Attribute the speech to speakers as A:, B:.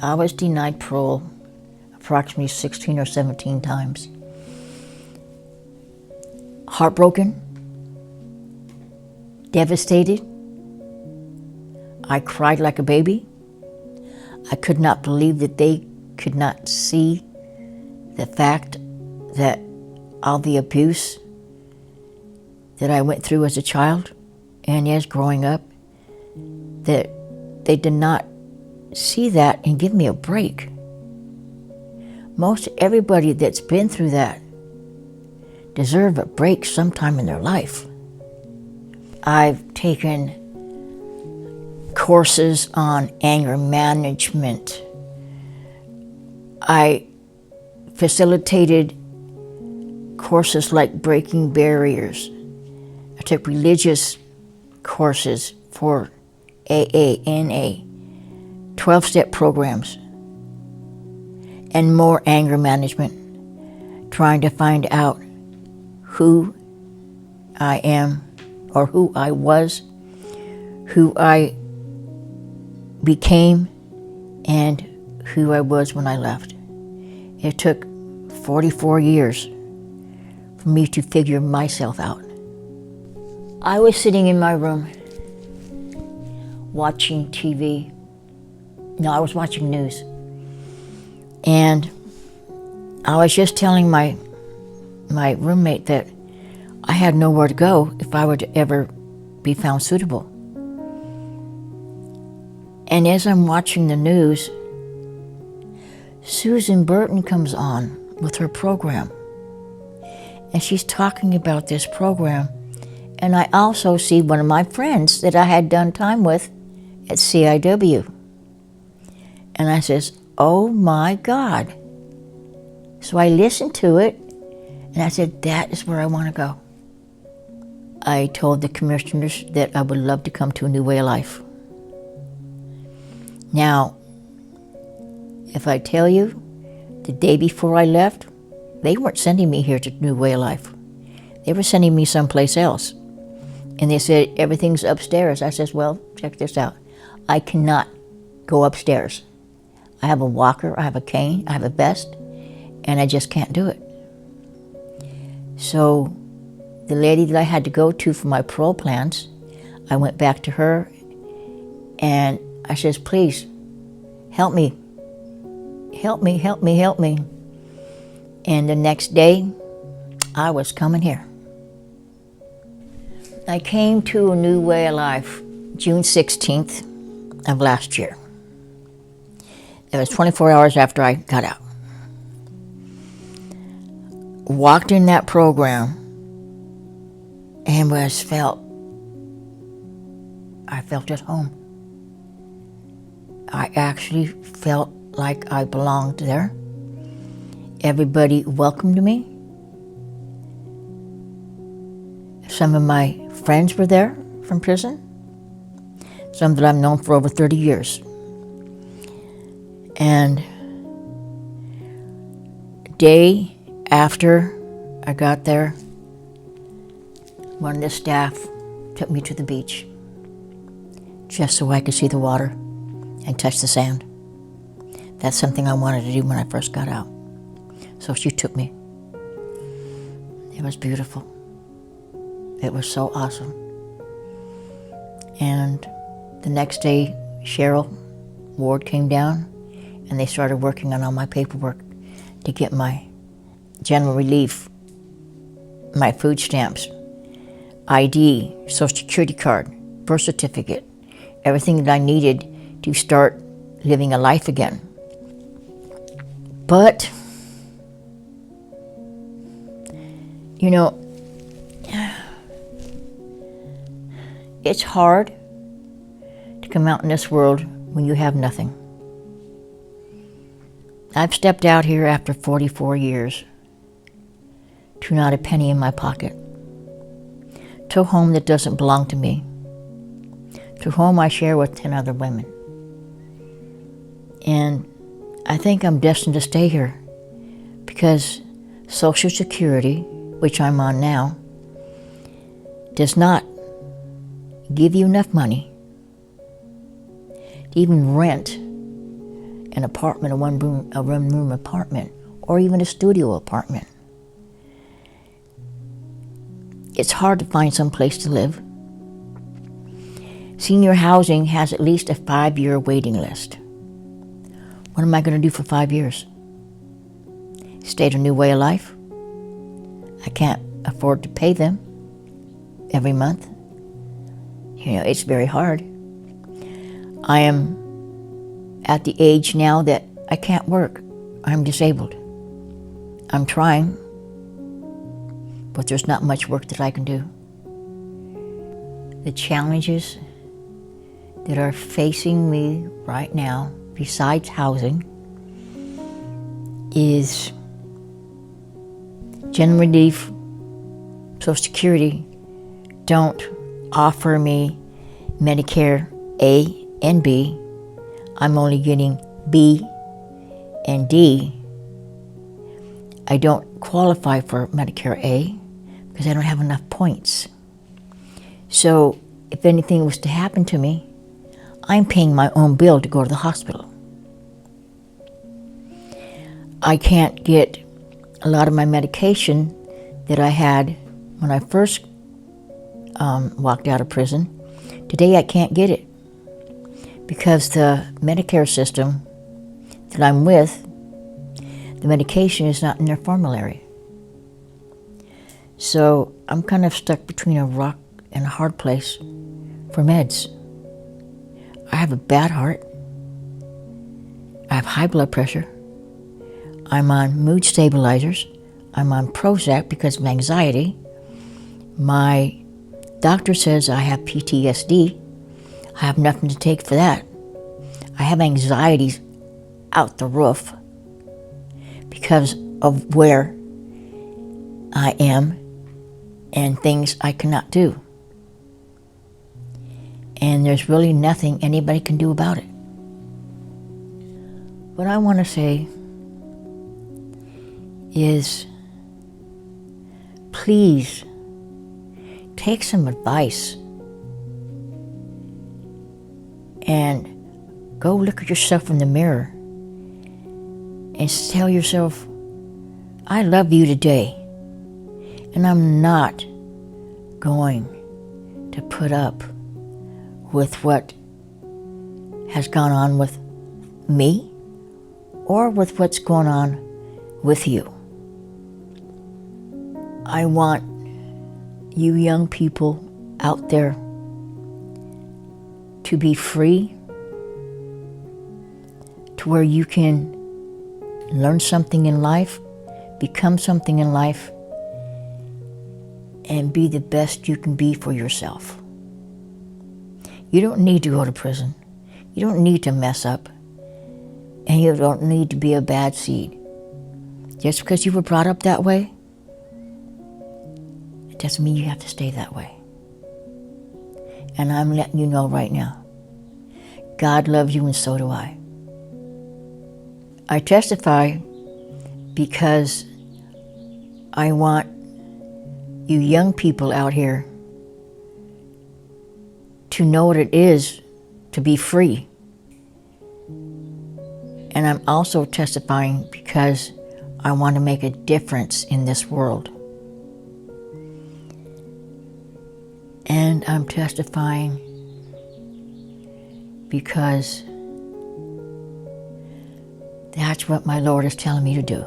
A: I was denied parole approximately 16 or 17 times. Heartbroken, devastated. I cried like a baby. I could not believe that they could not see the fact that all the abuse that I went through as a child and as growing up, that they did not see that and give me a break. Most everybody that's been through that deserve a break sometime in their life. I've taken courses on anger management. I facilitated courses like breaking barriers. I took religious courses for AA, NA, 12-step programs, and more anger management, trying to find out who I am or who I was, who I became, and who I was when I left. It took 44 years for me to figure myself out. I was sitting in my room watching TV. No, I was watching news. And I was just telling my roommate that I had nowhere to go if I were to ever be found suitable. And as I'm watching the news, Susan Burton comes on with her program. And she's talking about this program. And I also see one of my friends that I had done time with at CIW. And I says, oh my God. So I listened to it, and I said, that is where I want to go. I told the commissioners that I would love to come to a new way of life. Now, if I tell you, the day before I left, they weren't sending me here to New Way of Life. They were sending me someplace else. And they said, everything's upstairs. I says, well, check this out. I cannot go upstairs. I have a walker, I have a cane, I have a vest, and I just can't do it. So the lady that I had to go to for my parole plans, I went back to her and I says, please, help me. Help me, help me, help me. And the next day, I was coming here. I came to a New Way of Life June 16th of last year. It was 24 hours after I got out. Walked in that program and I felt at home. I actually felt like I belonged there. Everybody welcomed me. Some of my friends were there from prison. Some that I've known for over 30 years. And day after I got there, one of the staff took me to the beach just so I could see the water and touch the sand. That's something I wanted to do when I first got out. So she took me. It was beautiful. It was so awesome. And the next day, Cheryl Ward came down and they started working on all my paperwork to get my general relief, my food stamps, ID, Social Security card, birth certificate, everything that I needed to start living a life again. But, you know, it's hard to come out in this world when you have nothing. I've stepped out here after 44 years to not a penny in my pocket, to a home that doesn't belong to me, to a home I share with 10 other women. And I think I'm destined to stay here because Social Security, which I'm on now, does not give you enough money to even rent an apartment, a one-room apartment, or even a studio apartment. It's hard to find some place to live. Senior housing has at least a 5-year waiting list. What am I going to do for 5 years? Start a new way of life? I can't afford to pay them every month. You know, it's very hard. I am at the age now that I can't work. I'm disabled. I'm trying, but there's not much work that I can do. The challenges that are facing me right now, besides housing, is general relief, Social Security don't offer me Medicare A and B. I'm only getting B and D. I don't qualify for Medicare A because I don't have enough points. So if anything was to happen to me, I'm paying my own bill to go to the hospital. I can't get a lot of my medication that I had when I first walked out of prison. Today I can't get it because the Medicare system that I'm with, the medication is not in their formulary. So I'm kind of stuck between a rock and a hard place for meds. I have a bad heart. I have high blood pressure. I'm on mood stabilizers. I'm on Prozac because of anxiety. My doctor says I have PTSD. I have nothing to take for that. I have anxieties out the roof because of where I am and things I cannot do. And there's really nothing anybody can do about it. What I want to say is, please take some advice and go look at yourself in the mirror and tell yourself, I love you today, and I'm not going to put up with what has gone on with me or with what's going on with you. I want you young people out there to be free, to where you can learn something in life, become something in life, and be the best you can be for yourself. You don't need to go to prison. You don't need to mess up. And you don't need to be a bad seed. Just because you were brought up that way, it doesn't mean you have to stay that way. And I'm letting you know right now, God loves you and so do I. I testify because I want you young people out here to know what it is to be free. And I'm also testifying because I want to make a difference in this world. And I'm testifying because that's what my Lord is telling me to do.